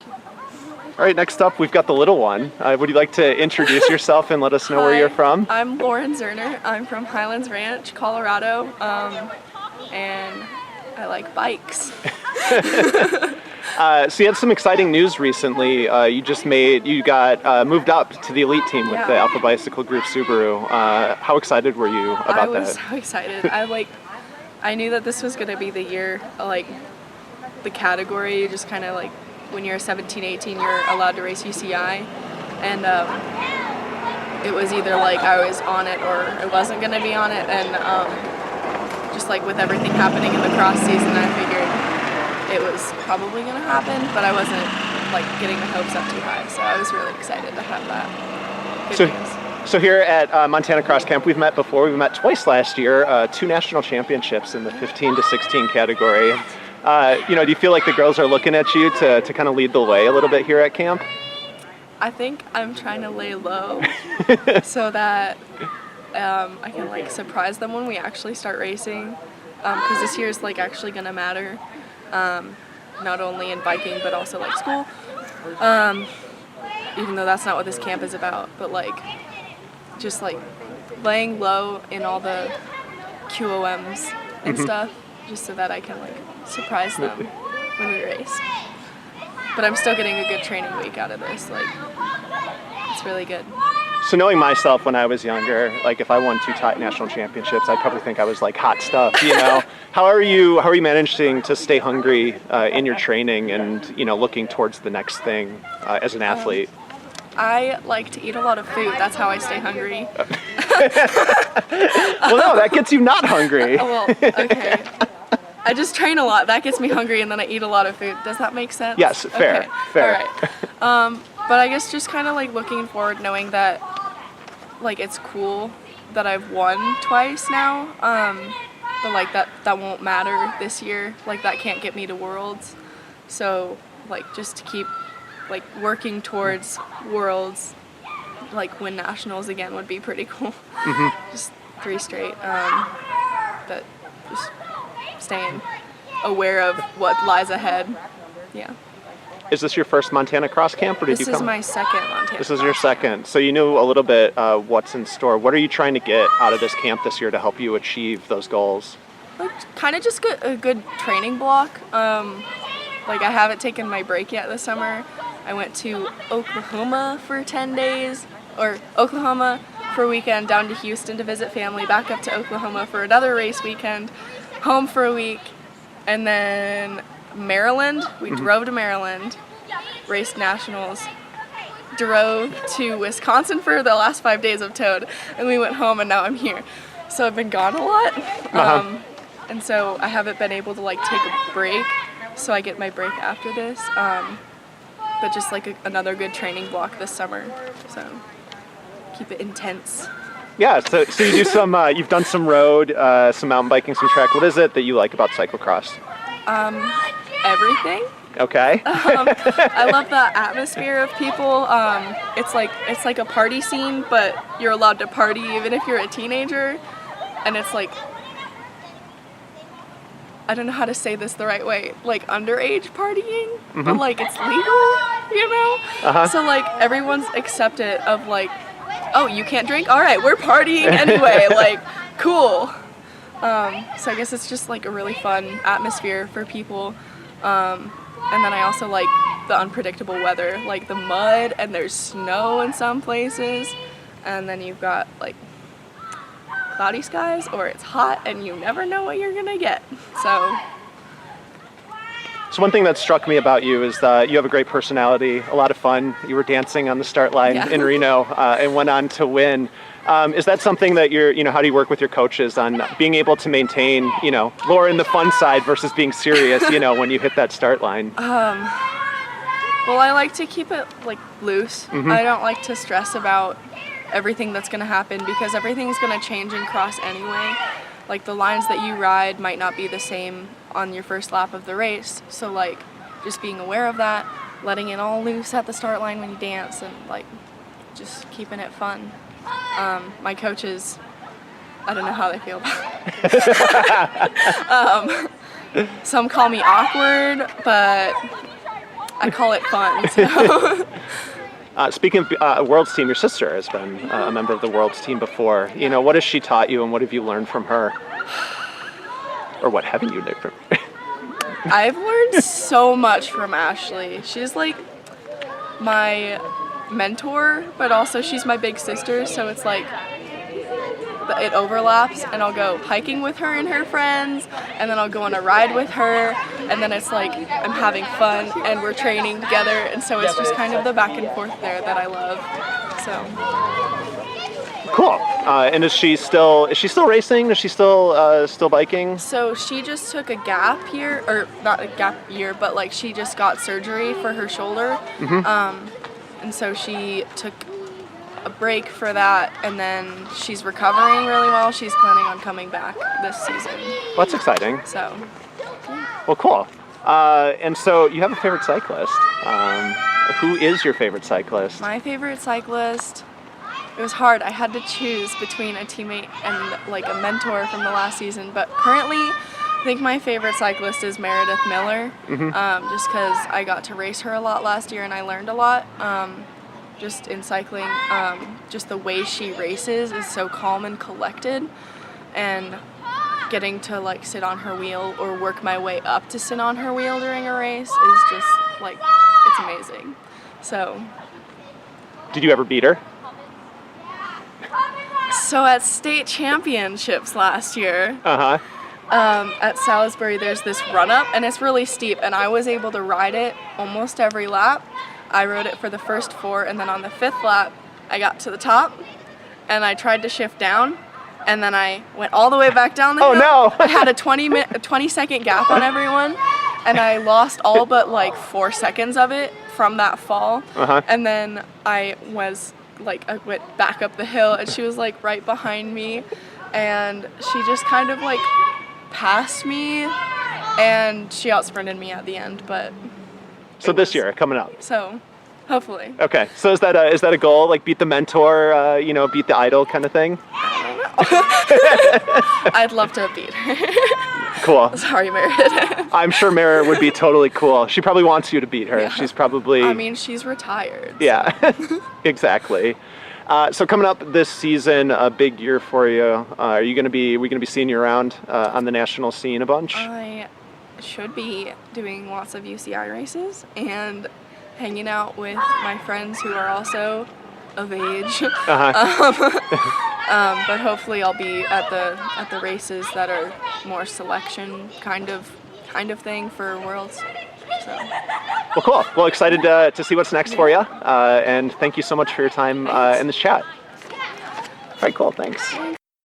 All right, next up, we've got the little one. Would you like to introduce yourself and let us know where you're from? I'm Lauren Zoerner. I'm from Highlands Ranch, Colorado, and I like bikes. So you had some exciting news recently. You got moved up to the elite team with the Alpha Bicycle Group Subaru. How excited were you about that? I was so excited. I knew that this was going to be the year, the category, just kind of when you're 17, 18, you're allowed to race UCI, and it was either I was on it or I wasn't going to be on it, and just with everything happening in the cross season, I figured it was probably going to happen, but I wasn't getting my hopes up too high, so I was really excited to have that good news. So here at Montana Cross Camp, we've met before. We've met twice last year, 2 national championships in the 15 to 16 category. Do you feel like the girls are looking at you to kind of lead the way a little bit here at camp? I think I'm trying to lay low so that I can surprise them when we actually start racing, because this year is actually going to matter, not only in biking but also school, even though that's not what this camp is about, but just laying low in all the QOMs and stuff, just so that I can surprise them when we race. But I'm still getting a good training week out of this. It's really good. So knowing myself when I was younger, if I won 2 national championships, I'd probably think I was hot stuff, How are you managing to stay hungry in your training and, looking towards the next thing as an athlete? I like to eat a lot of food. That's how I stay hungry. Well, no, that gets you not hungry. Well, okay. I just train a lot. That gets me hungry, and then I eat a lot of food. Does that make sense? Yes, fair. Okay. Fair. All right. But I guess just kind of looking forward, knowing that it's cool that I've won twice now. But that won't matter this year. That can't get me to Worlds. So just to keep working towards Worlds, win nationals again would be pretty cool. Mm-hmm. Just 3 straight. But just staying aware of what lies ahead. Yeah. Is this your first Montana Cross Camp, or did you come? This is my second Montana. This is your second. So you knew a little bit what's in store. What are you trying to get out of this camp this year to help you achieve those goals? Kind of just a good training block. I haven't taken my break yet this summer. I went to Oklahoma for 10 days, or Oklahoma for a weekend, down to Houston to visit family, back up to Oklahoma for another race weekend, home for a week, and then Maryland. We drove to Maryland, raced nationals, drove to Wisconsin for the last 5 days of Toad, and we went home, and now I'm here. So I've been gone a lot, and so I haven't been able to take a break, so I get my break after this, but just another good training block this summer, so keep it intense. Yeah, so you do some, you've done some road, some mountain biking, some track. What is it that you like about cyclocross? Everything. Okay. I love the atmosphere of people. It's like a party scene, but you're allowed to party even if you're a teenager, and it's I don't know how to say this the right way, underage partying, but it's legal, So everyone's accepted of oh, you can't drink? All right, we're partying anyway, cool. So I guess it's just a really fun atmosphere for people. And then I also like the unpredictable weather, the mud, and there's snow in some places. And then you've got cloudy skies, or it's hot and you never know what you're gonna get. So one thing that struck me about you is that you have a great personality, a lot of fun. You were dancing on the start line in Reno and went on to win. Is that something that how do you work with your coaches on being able to maintain, Lauren, the fun side versus being serious, when you hit that start line? Well, I like to keep it loose. I don't like to stress about everything that's going to happen, because everything's going to change in cross anyway. The lines that you ride might not be the same on your first lap of the race, so just being aware of that, letting it all loose at the start line when you dance, and just keeping it fun. My coaches, I don't know how they feel about it. Some call me awkward, but I call it fun. So. Speaking of World's team, your sister has been a member of the World's team before. You know, what has she taught you, and what have you learned from her? Or what haven't you learned from her? I've learned so much from Ashley. She's like my mentor, but also she's my big sister, so it's like it overlaps, and I'll go hiking with her and her friends, and then I'll go on a ride with her, and then it's like I'm having fun and we're training together, and so it's just kind of the back and forth there that I love. So cool. And is she still racing? Is she still biking? So she just took a gap year, or not a gap year, but like she just got surgery for her shoulder, and so she took a break for that, and then she's recovering really well. She's planning on coming back this season. Well, that's exciting. So, well, cool. And so you have a favorite cyclist. Who is your favorite cyclist? My favorite cyclist, it was hard. I had to choose between a teammate and like a mentor from the last season, but currently I think my favorite cyclist is Meredith Miller, just because I got to race her a lot last year and I learned a lot. Just in cycling, just the way she races is so calm and collected, and getting to like sit on her wheel or work my way up to sit on her wheel during a race is just like, it's amazing. So. Did you ever beat her? So at state championships last year, at Salisbury, there's this run up and it's really steep, and I was able to ride it almost every lap. I rode it for the first 4, and then on the 5th lap, I got to the top, and I tried to shift down, and then I went all the way back down the hill. Oh no! I had a 20-second gap on everyone, and I lost all but like 4 seconds of it from that fall. And then I went back up the hill, and she was like right behind me, and she just kind of like passed me, and she out-sprinted me at the end, but. So this year, coming up. So, hopefully. Okay. So is that a goal? Like beat the mentor, beat the idol kind of thing? I'd love to beat her. Cool. Sorry, Meredith. I'm sure Meredith would be totally cool. She probably wants you to beat her. Yeah. She's probably. I mean, she's retired. Yeah. Exactly. So coming up this season, a big year for you. We gonna be seeing you around on the national scene a bunch? I should be doing lots of UCI races and hanging out with my friends who are also of age. But hopefully I'll be at the races that are more selection kind of thing for Worlds. So. Well, cool. Well, excited to see what's next for you. And thank you so much for your time in this chat. All right, cool. Thanks.